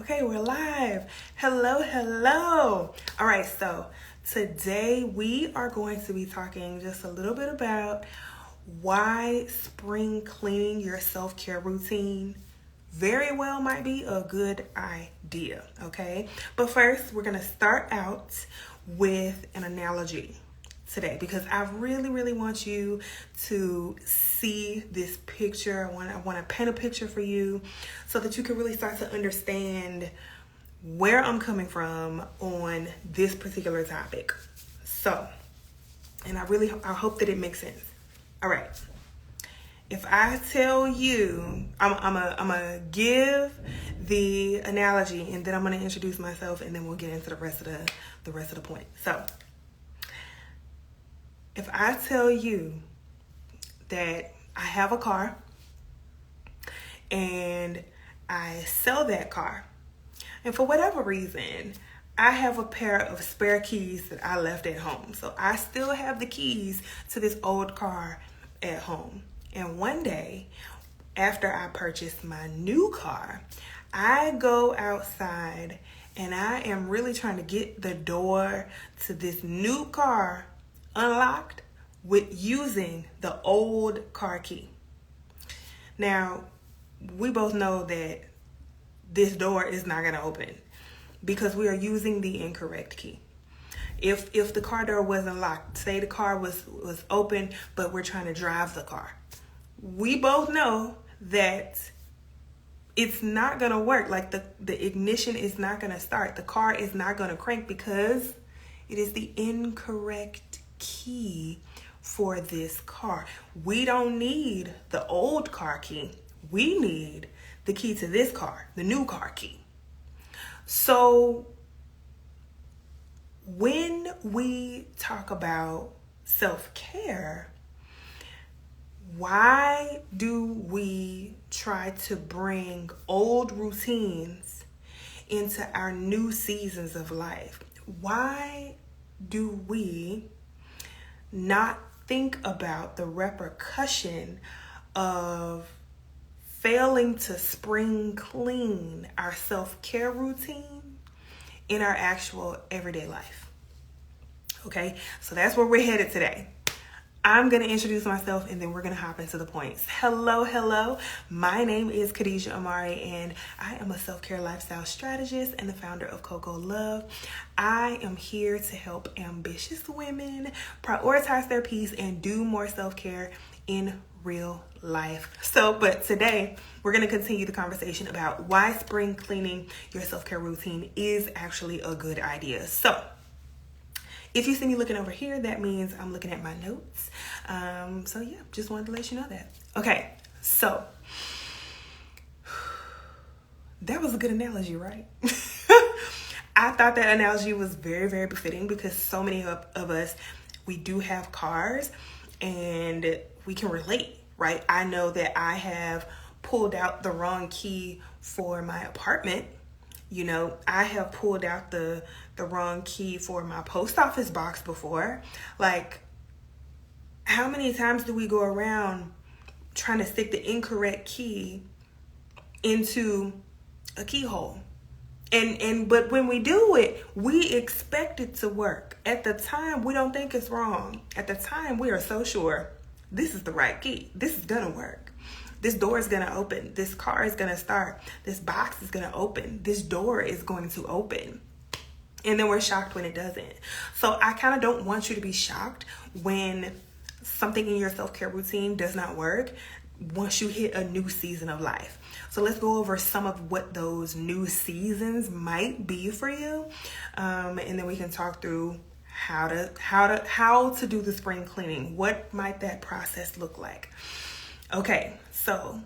Okay, we're live. Hello. All right, so today we are going to be talking just a little bit about why spring cleaning your self-care routine very well might be a good idea, okay? But first, we're going to start out with an analogy today because I really want you to see this picture. I want to paint a picture for you so that you can really start to understand where I'm coming from on this particular topic. So, and I hope that it makes sense. All right. If I tell you, I'm gonna give the analogy and then I'm gonna introduce myself and then we'll get into the rest of the point. So, if I tell you that I have a car and I sell that car, and for whatever reason, I have a pair of spare keys that I left at home. So I still have the keys to this old car at home. And one day, after I purchased my new car, I go outside and I am really trying to get the door to this new car unlocked with using the old car key. Now, we both know that this door is not going to open because we are using the incorrect key. If the car door wasn't locked, say the car was open, but we're trying to drive the car, we both know that it's not going to work. Like the ignition is not going to start. The car is not going to crank because it is the incorrect key for this car. We don't need the old car key. We need the key to this car, the new car key. So when we talk about self-care, why do we try to bring old routines into our new seasons of life? Why do we not think about the repercussion of failing to spring clean our self-care routine in our actual everyday life? Okay, so that's where we're headed today. I'm going to introduce myself and then we're going to hop into the points. Hello. My name is Kahdija Imari and I am a self-care lifestyle strategist and the founder of COCO Love. I am here to help ambitious women prioritize their peace and do more self-care in real life. But today we're going to continue the conversation about why spring cleaning your self-care routine is actually a good idea. So if you see me looking over here, that means I'm looking at my notes. Just wanted to let you know that. Okay, so that was a good analogy, right? I thought that analogy was very befitting because so many of us, we do have cars and we can relate, right? I know that I have pulled out the wrong key for my apartment. You know, I have pulled out the wrong key for my post office box before. Like, how many times do we go around trying to stick the incorrect key into a keyhole? But when we do it, we expect it to work. At the time, we don't think it's wrong. At the time, we are so sure this is the right key. This is gonna work. This door is going to open. This car is going to start. This box is going to open. This door is going to open. And then we're shocked when it doesn't. So I kind of don't want you to be shocked when something in your self-care routine does not work once you hit a new season of life. So let's go over some of what those new seasons might be for you. And then we can talk through how to do the spring cleaning. What might that process look like? Okay, so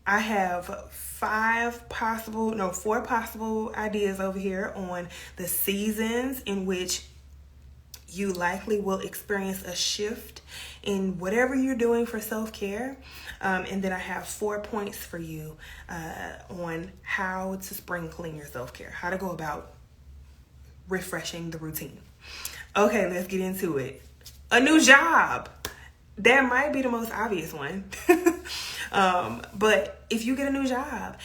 I have four possible ideas over here on the seasons in which you likely will experience a shift in whatever you're doing for self-care. And then I have 4 points for you on how to spring clean your self-care, how to go about refreshing the routine. Okay, let's get into it. A new job. That might be the most obvious one. But if you get a new job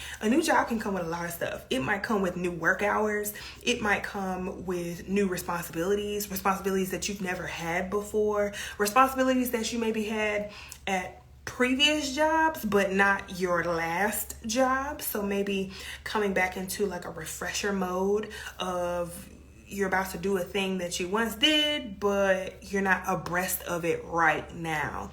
can come with a lot of stuff. It might come with new work hours. It might come with new responsibilities that you've never had before, responsibilities that you maybe had at previous jobs, but not your last job. So maybe coming back into like a refresher mode of you're about to do a thing that you once did, but you're not abreast of it right now.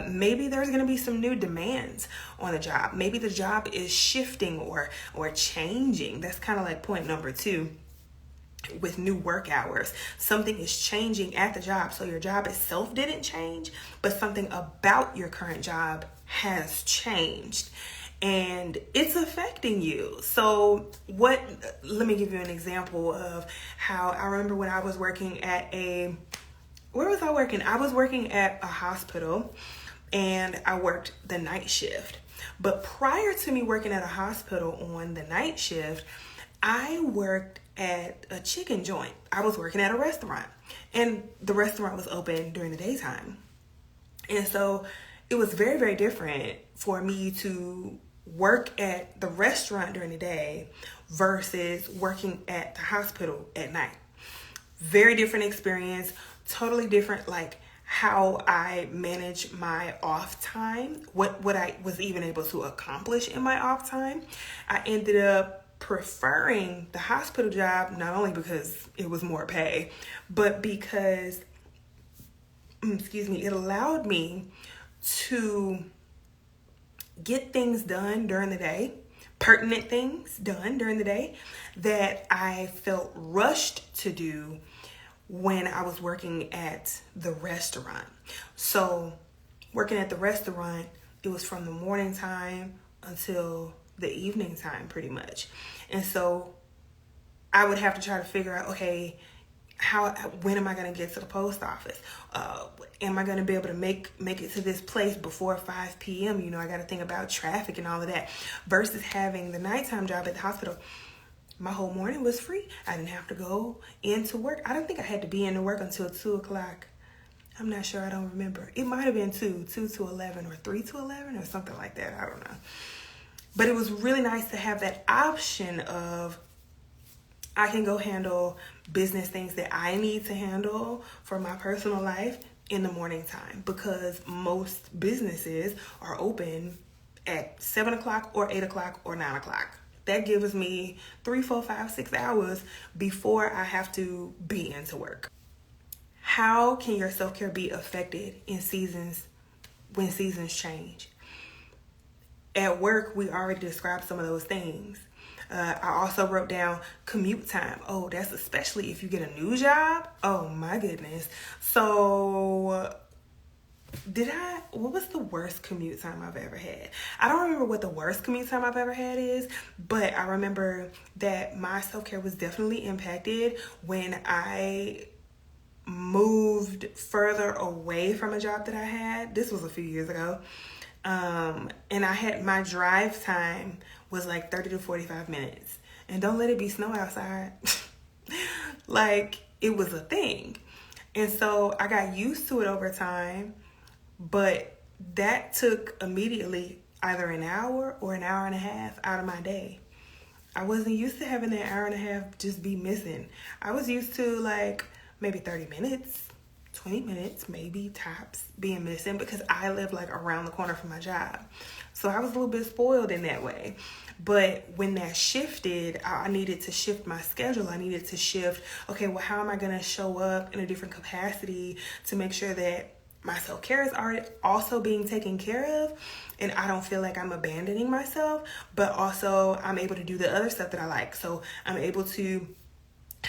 Maybe there's going to be some new demands on the job. Maybe the job is shifting or changing. That's kind of like point number 2 with new work hours. Something is changing at the job. So your job itself didn't change, but something about your current job has changed. And it's affecting you. So let me give you an example of how I remember when I was working at where was I working? I was working at a hospital and I worked the night shift. But prior to me working at a hospital on the night shift, I worked at a chicken joint. I was working at a restaurant and the restaurant was open during the daytime. And so it was very, very different for me to work at the restaurant during the day versus working at the hospital at night. Very different experience, totally different, like how I manage my off time, what I was even able to accomplish in my off time. I ended up preferring the hospital job, not only because it was more pay, but because, it allowed me to get things done during the day, pertinent things done during the day that I felt rushed to do when I was working at the restaurant. So working at the restaurant, it was from the morning time until the evening time pretty much. And so I would have to try to figure out, okay, when am I going to get to the post office? Am I going to be able to make it to this place before 5 p.m.? I got to think about traffic and all of that. Versus having the nighttime job at the hospital, my whole morning was free. I didn't have to go into work. I don't think I had to be into work until 2 o'clock. I'm not sure. I don't remember. It might have been 2 to 11 or 3 to 11 or something like that. I don't know. But it was really nice to have that option of I can go handle business things that I need to handle for my personal life in the morning time, because most businesses are open at 7 o'clock or 8 o'clock or 9 o'clock. That gives me 3, 4, 5, 6 hours before I have to be into work. How can your self-care be affected in seasons when seasons change? At work, we already described some of those things. I also wrote down commute time. Oh, that's especially if you get a new job. Oh my goodness. So what was the worst commute time I've ever had? I don't remember what the worst commute time I've ever had is, but I remember that my self-care was definitely impacted when I moved further away from a job that I had. This was a few years ago. And I had my drive time was like 30 to 45 minutes. And don't let it be snow outside. Like, it was a thing. And so I got used to it over time, but that took immediately either an hour or an hour and a half out of my day. I wasn't used to having that hour and a half just be missing. I was used to like maybe 30 minutes, 20 minutes, maybe tops being missing, because I live like around the corner from my job. So I was a little bit spoiled in that way. But when that shifted, I needed to shift my schedule. I needed to shift, okay, well, how am I going to show up in a different capacity to make sure that my self-care is already also being taken care of and I don't feel like I'm abandoning myself, but also I'm able to do the other stuff that I like. So I'm able to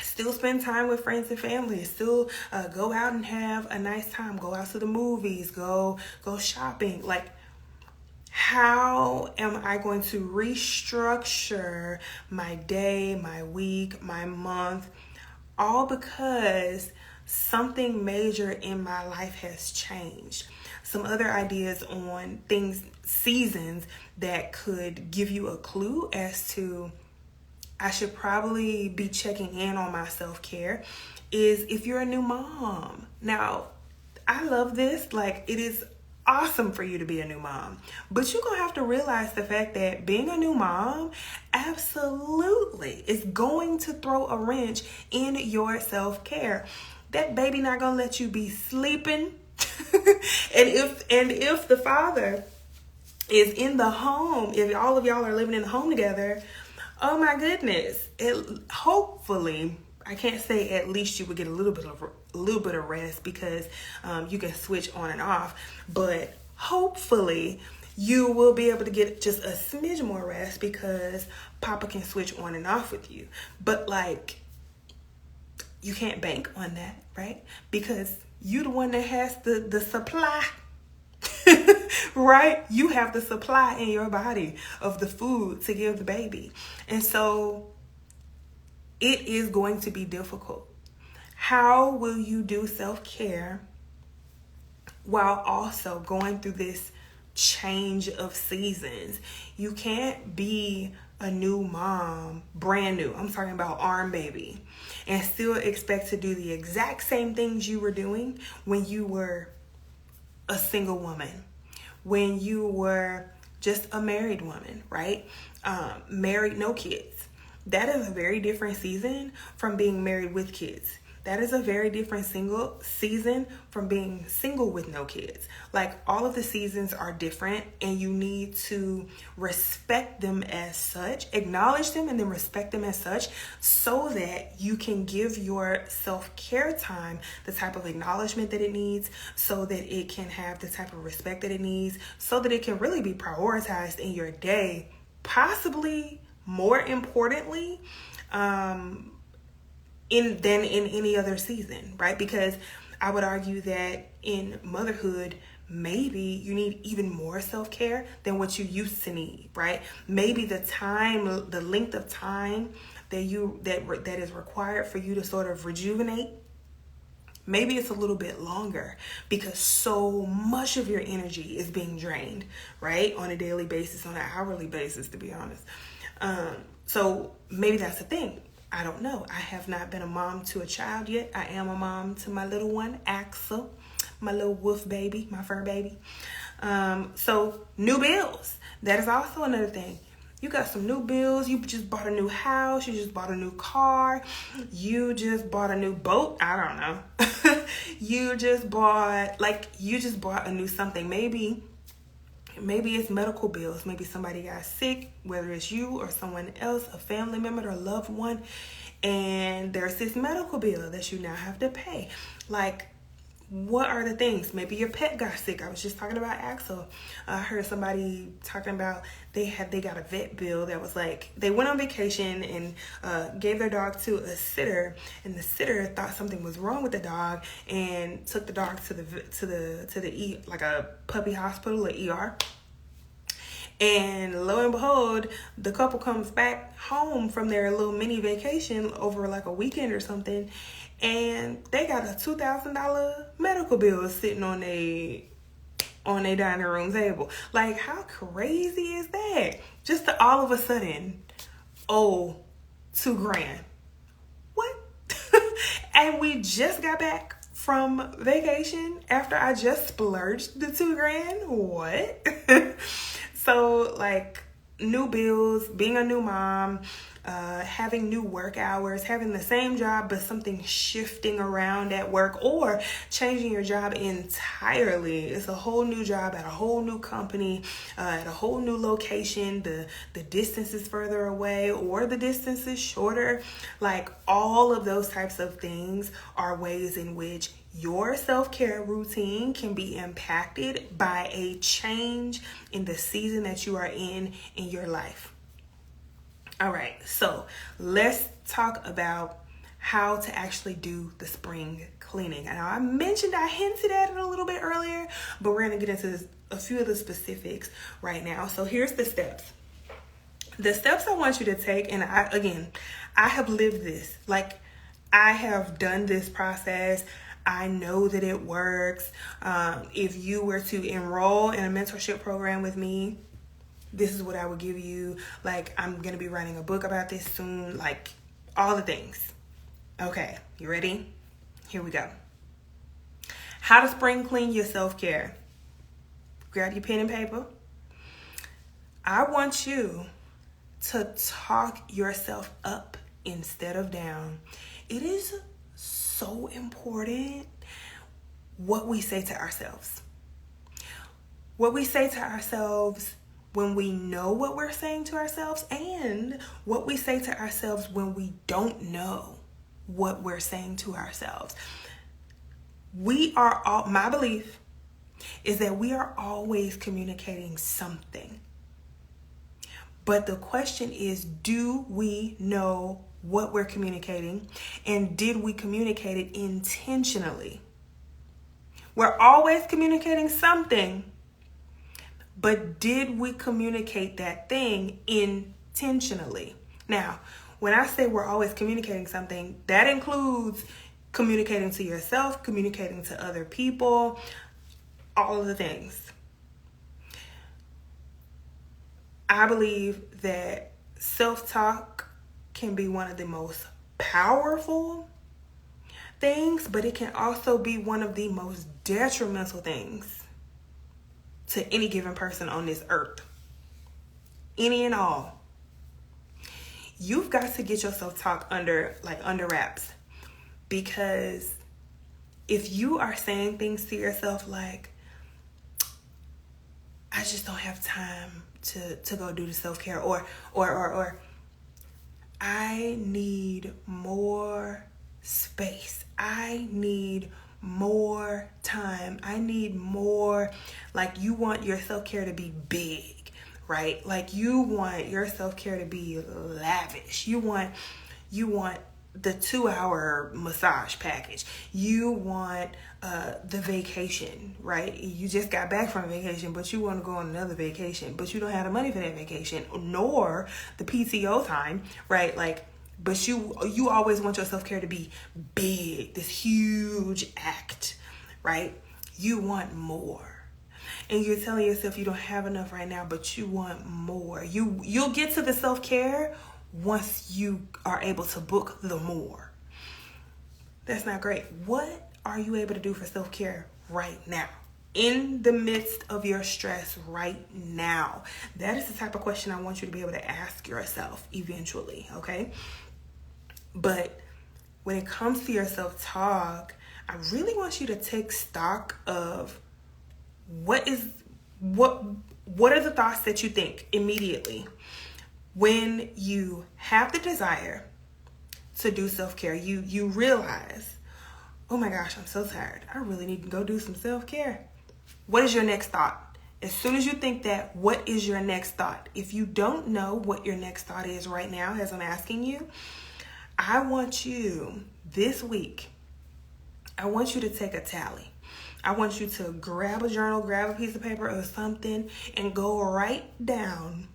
still spend time with friends and family, still go out and have a nice time, go out to the movies, go shopping. Like, how am I going to restructure my day, my week, my month, all because something major in my life has changed? Some other ideas on things, seasons that could give you a clue as to I should probably be checking in on my self-care is if you're a new mom. Now, I love this. Like, it is awesome for you to be a new mom. But you're going to have to realize the fact that being a new mom absolutely is going to throw a wrench in your self-care. That baby not going to let you be sleeping. and if the father is in the home, if all of y'all are living in the home together, oh my goodness, hopefully, I can't say at least you would get a little bit of rest, because you can switch on and off, but hopefully you will be able to get just a smidge more rest because Papa can switch on and off with you. But like, you can't bank on that, right? Because you the one that has the supply. Right? You have the supply in your body of the food to give the baby. And so it is going to be difficult. How will you do self-care while also going through this change of seasons? You can't be a new mom, brand new, I'm talking about arm baby, and still expect to do the exact same things you were doing when you were a single woman, when you were just a married woman, right? Married, no kids. That is a very different season from being married with kids. That is a very different season from being single with no kids. Like, all of the seasons are different, and you need to respect them as such, acknowledge them, and then respect them as such, so that you can give your self-care time the type of acknowledgement that it needs, so that it can have the type of respect that it needs, so that it can really be prioritized in your day, possibly more importantly, than in any other season, right? Because I would argue that in motherhood, maybe you need even more self-care than what you used to need, right? Maybe the length of time that is required for you to sort of rejuvenate, maybe it's a little bit longer, because so much of your energy is being drained, right? On a daily basis, on an hourly basis, to be honest. So maybe that's the thing. I don't know. I have not been a mom to a child yet. I am a mom to my little one, Axel, my little wolf baby, my fur baby. So new bills. That is also another thing. You got some new bills. You just bought a new house. You just bought a new car. You just bought a new boat. I don't know. You just bought a new something. Maybe it's medical bills. Maybe somebody got sick, whether it's you or someone else, a family member or a loved one, and there's this medical bill that you now have to pay. Like, what are the things? Maybe your pet got sick. I was just talking about Axel. I heard somebody talking about they got a vet bill that was like, they went on vacation and gave their dog to a sitter, and the sitter thought something was wrong with the dog and took the dog to the like a puppy hospital, or ER. And lo and behold, the couple comes back home from their little mini vacation over like a weekend or something, and they got a $2,000 medical bill sitting on a dining room table. Like, how crazy is that? Just to all of a sudden owe $2,000. What? And we just got back from vacation after I just splurged the $2,000. What? So, like, new bills, being a new mom, having new work hours, having the same job but something shifting around at work, or changing your job entirely. It's a whole new job at a whole new company, at a whole new location. The distance is further away, or the distance is shorter. Like, all of those types of things are ways in which your self-care routine can be impacted by a change in the season that you are in your life. All right, so let's talk about how to actually do the spring cleaning. And I hinted at it a little bit earlier, but we're going to get into a few of the specifics right now. So here's the steps. The steps I want you to take, and I have lived this. Like, I have done this process. I know that it works. If you were to enroll in a mentorship program with me, this is what I would give you. Like, I'm going to be writing a book about this soon. Like, all the things. Okay, you ready? Here we go. How to spring clean your self-care. grab your pen and paper. I want you to talk yourself up instead of down. It is so important what we say to ourselves. What we say to ourselves when we know what we're saying to ourselves, and what we say to ourselves when we don't know what we're saying to ourselves. My belief is that we are always communicating something. But the question is, do we know what we're communicating? And did we communicate it intentionally? We're always communicating something. But did we communicate that thing intentionally? Now, when I say we're always communicating something, that includes communicating to yourself, communicating to other people, all of the things. I believe that self-talk can be one of the most powerful things, but it can also be one of the most detrimental things to any given person on this earth. Any and all. You've got to get your self-talk under wraps. Because if you are saying things to yourself like, I just don't have time to go do the self-care, or I need more space. I need more time. I need more, like you want your self-care to be big, right? Like you want your self-care to be lavish. You want the 2-hour massage package. You want the vacation, right? You just got back from a vacation, but you want to go on another vacation, but you don't have the money for that vacation, nor the PTO time, right? Like, but you always want your self-care to be big, this huge act, right? You want more. And you're telling yourself you don't have enough right now, but you want more. You'll get to the self-care once you are able to book the more. That's not great. What are you able to do for self-care right now? In the midst of your stress right now? That is the type of question I want you to be able to ask yourself eventually, okay? But when it comes to your self-talk, I really want you to take stock of what are the thoughts that you think immediately when you have the desire to do self-care. You realize, oh my gosh, I'm so tired. I really need to go do some self-care. What is your next thought? As soon as you think that, what is your next thought? If you don't know what your next thought is right now, as I'm asking you, I want you this week, I want you to take a tally. I want you to grab a journal, grab a piece of paper or something, and go write down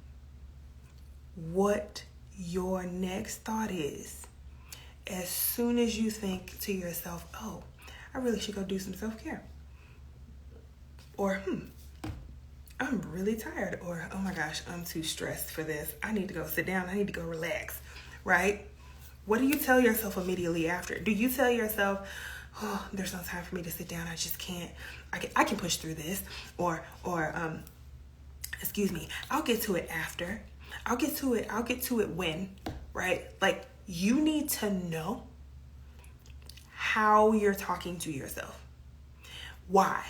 what your next thought is. As soon as you think to yourself, oh, I really should go do some self-care. Or, I'm really tired. Or, oh my gosh, I'm too stressed for this. I need to go sit down. I need to go relax, right? What do you tell yourself immediately after? Do you tell yourself, oh, there's no time for me to sit down. I just can't. I can push through this. Or excuse me, I'll get to it after. I'll get to it when, right? Like, you need to know how you're talking to yourself. Why?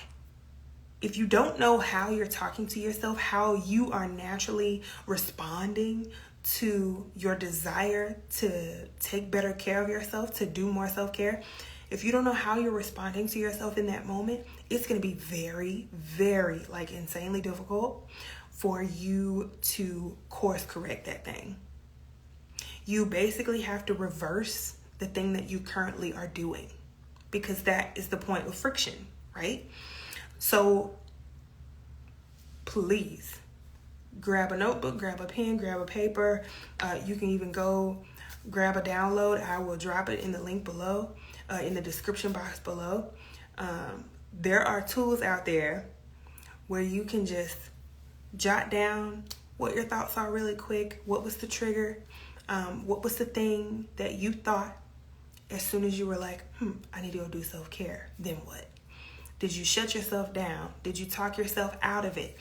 If you don't know how you're talking to yourself, how you are naturally responding to your desire to take better care of yourself, to do more self-care, if you don't know how you're responding to yourself in that moment, it's going to be very, very, insanely difficult for you to course correct that thing. You basically have to reverse the thing that you currently are doing, because that is the point of friction, right? So please grab a notebook, grab a pen, grab a paper. You can even go grab a download. I will drop it in the link below, in the description box below. There are tools out there where you can just jot down what your thoughts are really quick. What was the trigger? What was the thing that you thought as soon as you were like, I need to go do self-care? Then what? Did you shut yourself down? Did you talk yourself out of it?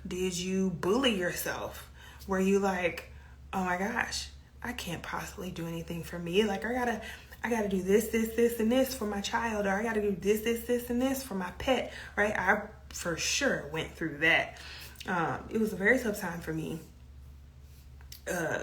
Did you bully yourself? Were you like, oh my gosh, I can't possibly do anything for me. Like, I gotta do this, and this for my child, or I gotta do this, and this for my pet, right? I for sure went through that. It was a very tough time for me.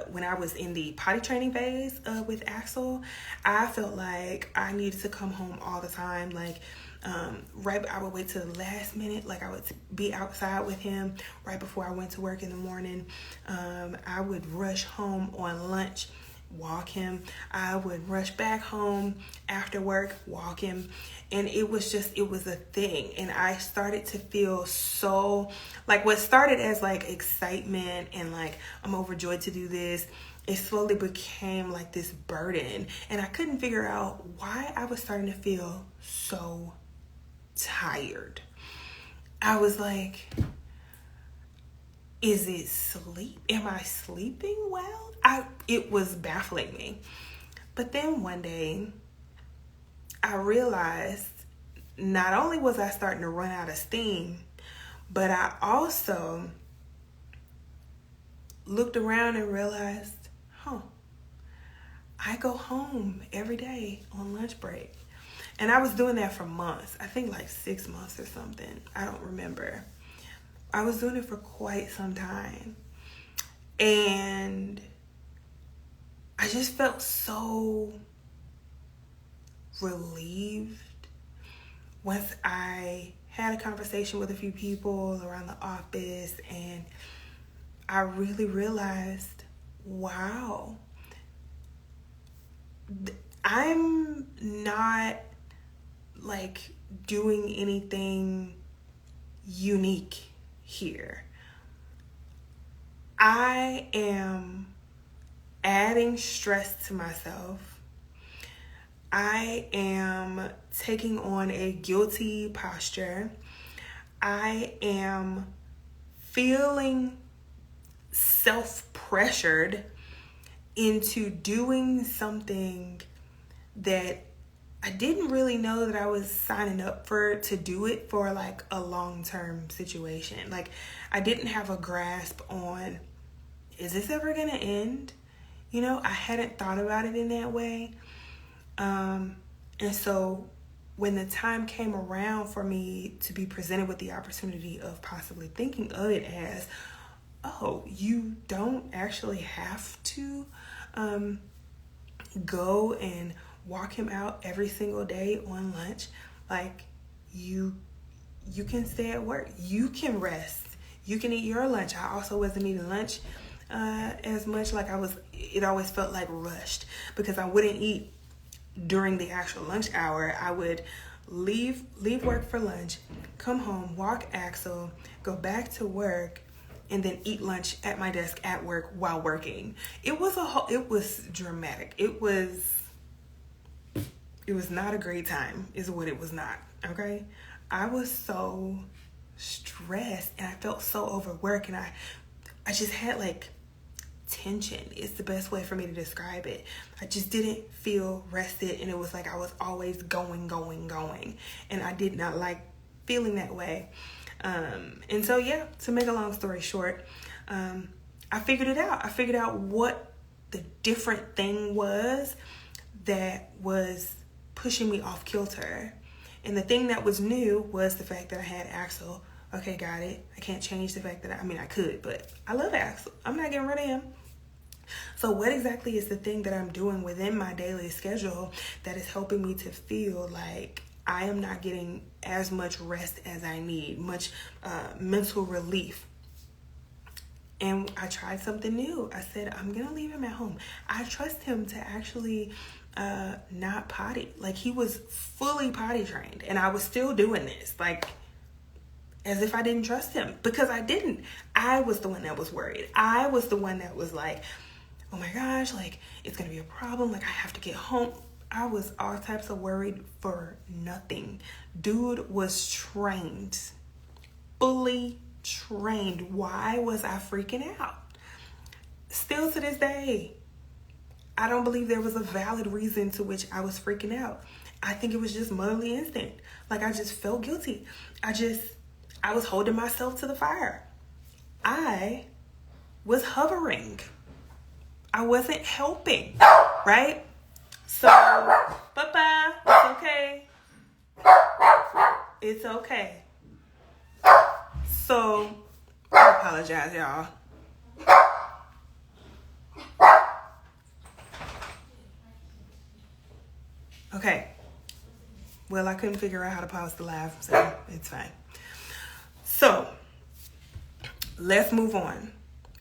When I was in the potty training phase with Axel, I felt like I needed to come home all the time. Like, I would wait to the last minute. Like, I would be outside with him right before I went to work in the morning. I would rush home on lunch, walk him. I would rush back home after work, walk him. And it was a thing. And I started to feel so, like, what started as like excitement and like, I'm overjoyed to do this, it slowly became like this burden. And I couldn't figure out why I was starting to feel so tired. I was like, is it sleep? Am I sleeping well? It was baffling me. But then one day, I realized not only was I starting to run out of steam, but I also looked around and realized, I go home every day on lunch break. And I was doing that for months. I think like 6 months or something. I don't remember. I was doing it for quite some time. And I just felt so relieved once I had a conversation with a few people around the office, and I really realized, wow, I'm not like doing anything unique here. I am adding stress to myself. I am taking on a guilty posture. I am feeling self-pressured into doing something that I didn't really know that I was signing up for, to do it for like a long-term situation. Like, I didn't have a grasp on, is this ever gonna end? You know, I hadn't thought about it in that way. And so when the time came around for me to be presented with the opportunity of possibly thinking of it as, oh, you don't actually have to go and walk him out every single day on lunch. Like, you can stay at work. You can rest. You can eat your lunch. I also wasn't eating lunch as much. Like, it always felt like rushed because I wouldn't eat during the actual lunch hour. I would leave work for lunch, come home, walk Axel, go back to work, and then eat lunch at my desk at work while working. It was dramatic. It was not a great time, is what it was not, okay? I was so stressed and I felt so overworked, and I just had like tension. It's the best way for me to describe it. I just didn't feel rested, and it was like I was always going. And I did not like feeling that way. And so, yeah, to make a long story short, I figured it out. I figured out what the different thing was that was pushing me off kilter. And the thing that was new was the fact that I had Axel. Okay, got it. I can't change the fact that I could, but I love Axel. I'm not getting rid of him. So what exactly is the thing that I'm doing within my daily schedule that is helping me to feel like I am not getting as much rest as I need, much mental relief? And I tried something new. I said, I'm going to leave him at home. I trust him to actually not potty. Like, he was fully potty trained, and I was still doing this, like, as if I didn't trust him, because I didn't. I was the one that was worried. I was the one that was like, oh my gosh, like, it's going to be a problem. Like, I have to get home. I was all types of worried for nothing. Dude was trained, fully trained. Why was I freaking out? Still to this day, I don't believe there was a valid reason to which I was freaking out. I think it was just motherly instinct. Like, I just felt guilty. I was holding myself to the fire. I was hovering. I wasn't helping, right? So, Papa, it's okay. It's okay. So, I apologize, y'all. Okay. Well, I couldn't figure out how to pause the live, so it's fine. So, let's move on.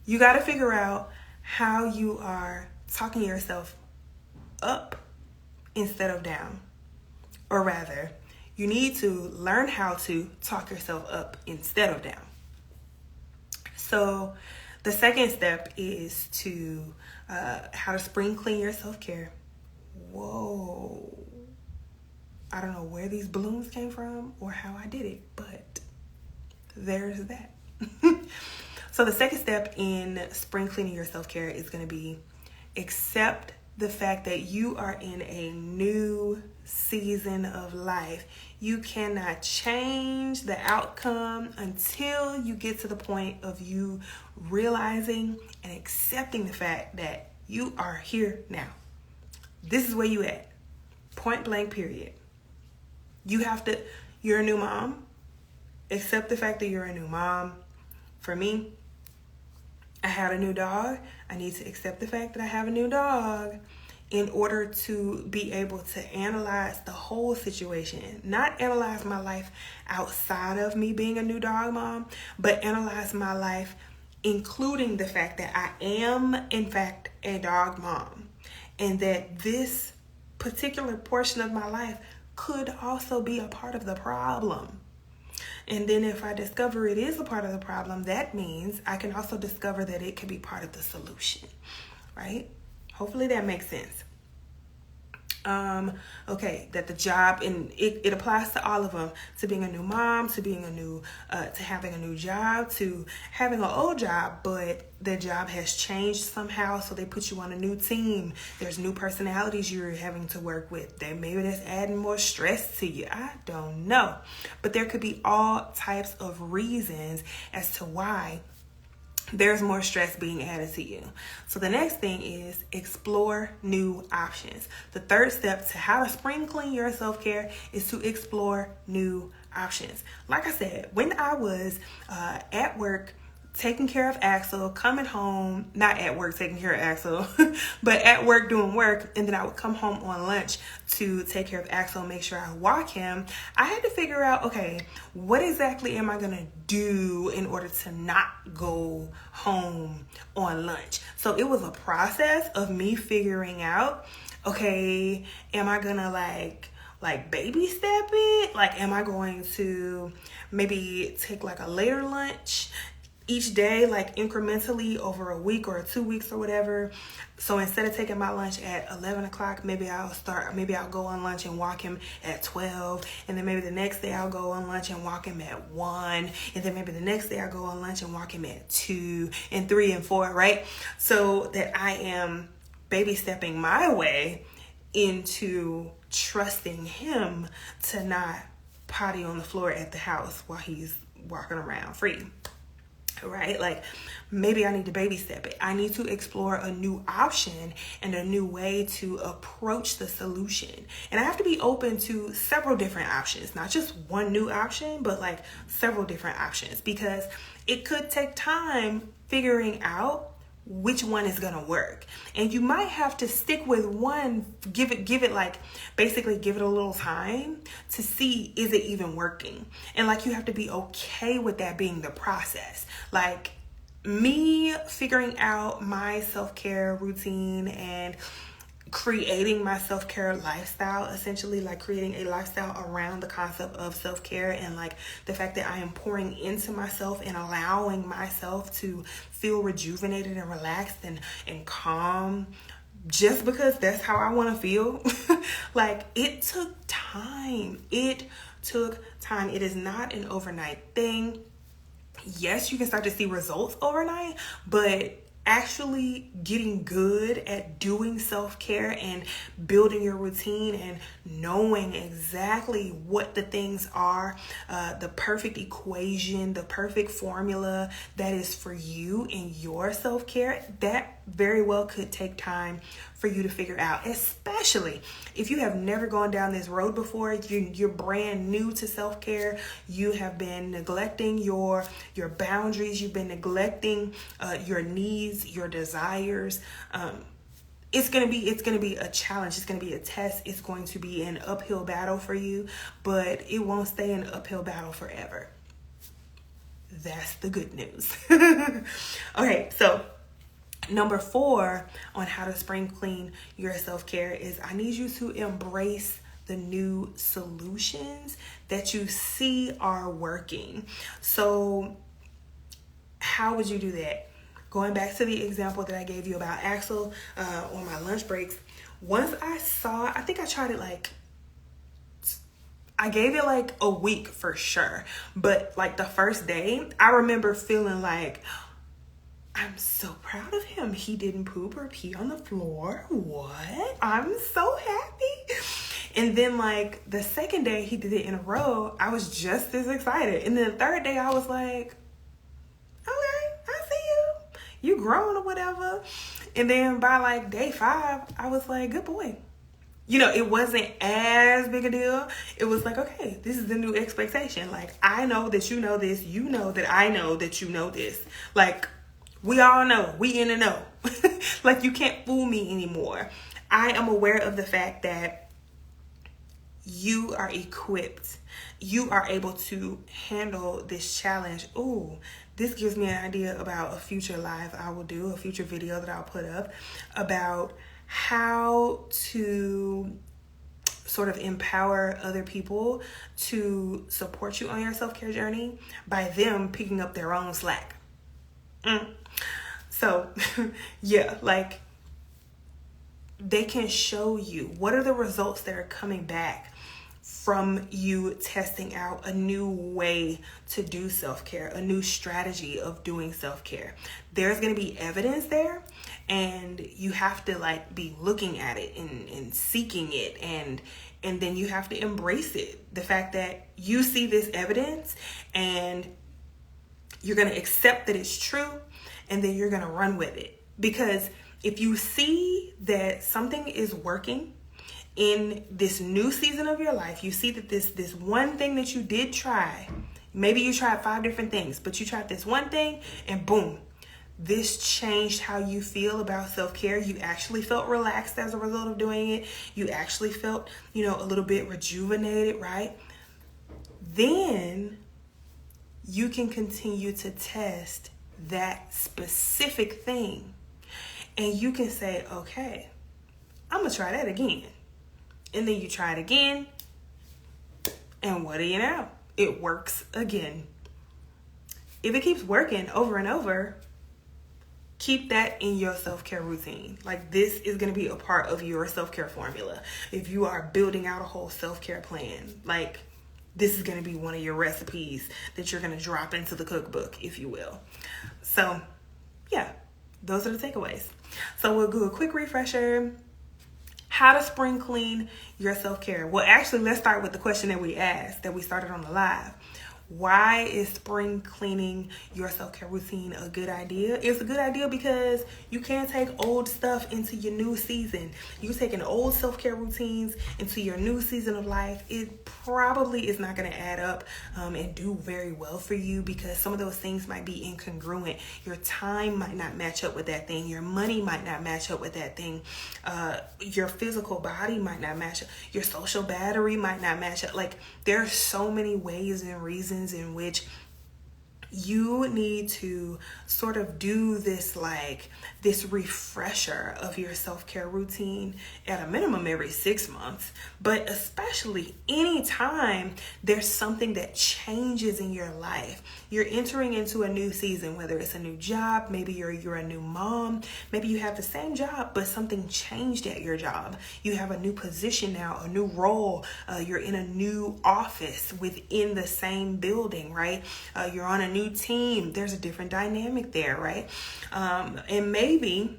You got to figure out how you are talking yourself up instead of down. Or rather, you need to learn how to talk yourself up instead of down. So, the second step is to how to spring clean your self-care. Whoa. I don't know where these balloons came from or how I did it, but there's that. So the second step in spring cleaning your self-care is going to be accept the fact that you are in a new season of life. You cannot change the outcome until you get to the point of you realizing and accepting the fact that you are here now. This is where you at. Point blank, period. You're a new mom. Accept the fact that you're a new mom. For me, I had a new dog. I need to accept the fact that I have a new dog in order to be able to analyze the whole situation. Not analyze my life outside of me being a new dog mom, but analyze my life including the fact that I am, in fact, a dog mom. And that this particular portion of my life could also be a part of the problem. And then if I discover it is a part of the problem, that means I can also discover that it could be part of the solution, right? Hopefully that makes sense. Okay, that the job, and it applies to all of them, to being a new mom, to being to having a new job, to having an old job, but the job has changed somehow, so they put you on a new team. There's new personalities you're having to work with. That maybe that's adding more stress to you. I don't know. But there could be all types of reasons as to why there's more stress being added to you. So the next thing is explore new options. The third step to how to spring clean your self-care is to explore new options. Like I said, when I was at work taking care of Axel, coming home, not at work taking care of Axel, but at work doing work, and then I would come home on lunch to take care of Axel, make sure I walk him, I had to figure out, okay, what exactly am I going to do in order to not go home on lunch? So it was a process of me figuring out, okay, am I going to like baby step it? Like, am I going to maybe take like a later lunch each day, like incrementally over a week or 2 weeks or whatever? So instead of taking my lunch at 11 o'clock, maybe I'll go on lunch and walk him at 12. And then maybe the next day I'll go on lunch and walk him at 1. And then maybe the next day I'll go on lunch and walk him at 2 and 3 and 4, right? So that I am baby stepping my way into trusting him to not potty on the floor at the house while he's walking around free. Right? Like, maybe I need to baby step it. I need to explore a new option and a new way to approach the solution. And I have to be open to several different options, not just one new option, but like several different options, because it could take time figuring out which one is going to work. And you might have to stick with one, give it like, basically give it a little time to see, is it even working? And like, you have to be okay with that being the process. Like, me figuring out my self-care routine and creating my self-care lifestyle, essentially like creating a lifestyle around the concept of self-care and like the fact that I am pouring into myself and allowing myself to feel rejuvenated and relaxed and calm just because that's how I want to feel. Like, it took time. It is not an overnight thing. Yes, you can start to see results overnight, but actually getting good at doing self-care and building your routine and knowing exactly what the things are, the perfect equation, the perfect formula that is for you in your self-care, that very well could take time for you to figure out, especially if you have never gone down this road before. You're brand new to self-care. You have been neglecting your boundaries. You've been neglecting your needs, your desires. It's gonna be a challenge. It's gonna be a test. It's going to be an uphill battle for you, but it won't stay an uphill battle forever. That's the good news. Okay, so number 4 on how to spring clean your self-care is I need you to embrace the new solutions that you see are working. So how would you do that? Going back to the example that I gave you about Axel on my lunch breaks, once I think I tried it I gave it like a week for sure. But like the first day, I remember feeling like, I'm so proud of him. He didn't poop or pee on the floor. What? I'm so happy. And then like the second day he did it in a row, I was just as excited. And then the third day I was like, okay, I see you. You grown or whatever. And then by like day 5, I was like, good boy. It wasn't as big a deal. It was like, okay, this is the new expectation. Like, I know that you know this. You know that I know that you know this. Like, we all know. We in the know. Like, you can't fool me anymore. I am aware of the fact that you are equipped. You are able to handle this challenge. Ooh, this gives me an idea about a future live I will do, a future video that I'll put up about how to sort of empower other people to support you on your self-care journey by them picking up their own slack. So, yeah, like they can show you what are the results that are coming back from you testing out a new way to do self-care, a new strategy of doing self-care. There's going to be evidence there, and you have to like be looking at it and seeking it, and then you have to embrace it. The fact that you see this evidence and you're going to accept that it's true, and then you're going to run with it. Because if you see that something is working in this new season of your life, you see that this one thing that you did try, maybe you tried 5 different things, but you tried this one thing and boom, this changed how you feel about self-care. You actually felt relaxed as a result of doing it. You actually felt, a little bit rejuvenated, right? Then you can continue to test that specific thing. And you can say, okay, I'm going to try that again. And then you try it again. And what do you know? It works again. If it keeps working over and over, keep that in your self-care routine. Like, this is going to be a part of your self-care formula. If you are building out a whole self-care plan, like, this is going to be one of your recipes that you're going to drop into the cookbook, if you will. So, yeah, those are the takeaways. So we'll do a quick refresher. How to spring clean your self-care. Well, actually, let's start with the question that we asked, that we started on the live. Why is spring cleaning your self-care routine a good idea? It's a good idea because you can't take old stuff into your new season. You taking old self-care routines into your new season of life, it probably is not going to add up and do very well for you, because some of those things might be incongruent. Your time might not match up with that thing. Your money might not match up with that thing. Your physical body might not match up. Your social battery might not match up. Like, there are so many ways and reasons in which you need to sort of do this refresher of your self-care routine at a minimum every 6 months, but especially anytime there's something that changes in your life. You're entering into a new season, whether it's a new job, maybe you're a new mom, maybe you have the same job, but something changed at your job. You have a new position now, a new role. You're in a new office within the same building, right? You're on a new new team, there's a different dynamic there, right? And maybe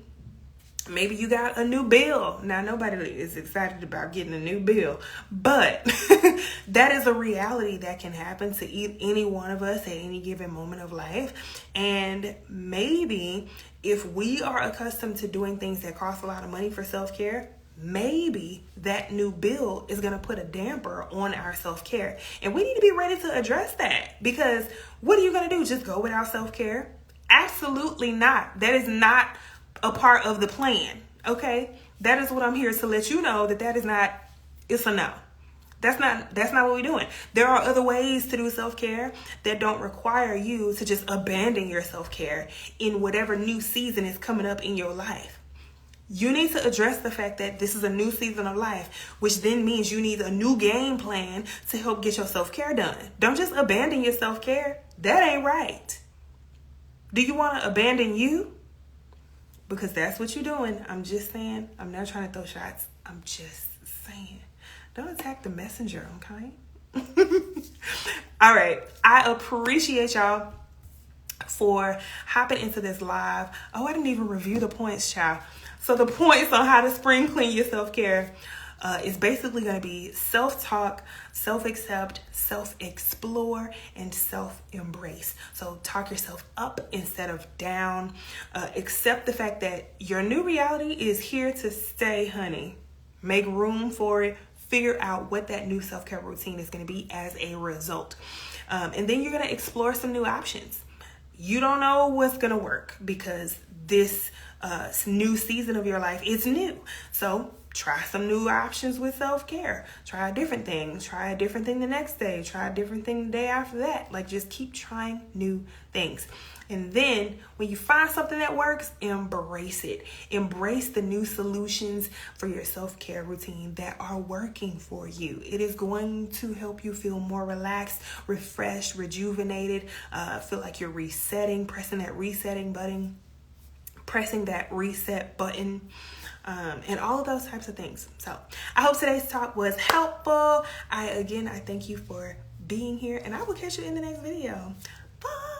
you got a new bill. Now, nobody is excited about getting a new bill, but that is a reality that can happen to any one of us at any given moment of life. And maybe if we are accustomed to doing things that cost a lot of money for self-care, maybe that new bill is going to put a damper on our self-care. And we need to be ready to address that, because what are you going to do? Just go without self-care? Absolutely not. That is not a part of the plan. Okay, that is what I'm here to let you know, that is not. It's a no. That's not what we're doing. There are other ways to do self-care that don't require you to just abandon your self-care in whatever new season is coming up in your life. You need to address the fact that this is a new season of life, which then means you need a new game plan to help get your self-care done. Don't just abandon your self-care. That ain't right. Do you want to abandon you? Because that's what you're doing. I'm just saying. I'm not trying to throw shots. I'm just saying. Don't attack the messenger, okay? All right. I appreciate y'all for hopping into this live. Oh, I didn't even review the points, child. So the points on how to spring clean your self-care is basically going to be self-talk, self-accept, self-explore, and self-embrace. So talk yourself up instead of down. Accept the fact that your new reality is here to stay, honey. Make room for it. Figure out what that new self-care routine is going to be as a result. And then you're going to explore some new options. You don't know what's going to work because this new season of your life is new. So try some new options with self-care. Try a different thing. Try a different thing the next day. Try a different thing the day after that. Like, just keep trying new things. And then when you find something that works, embrace it. Embrace the new solutions for your self-care routine that are working for you. It is going to help you feel more relaxed, refreshed, rejuvenated, feel like you're resetting, pressing that reset button, and all of those types of things. So I hope today's talk was helpful. I thank you for being here, and I will catch you in the next video. Bye.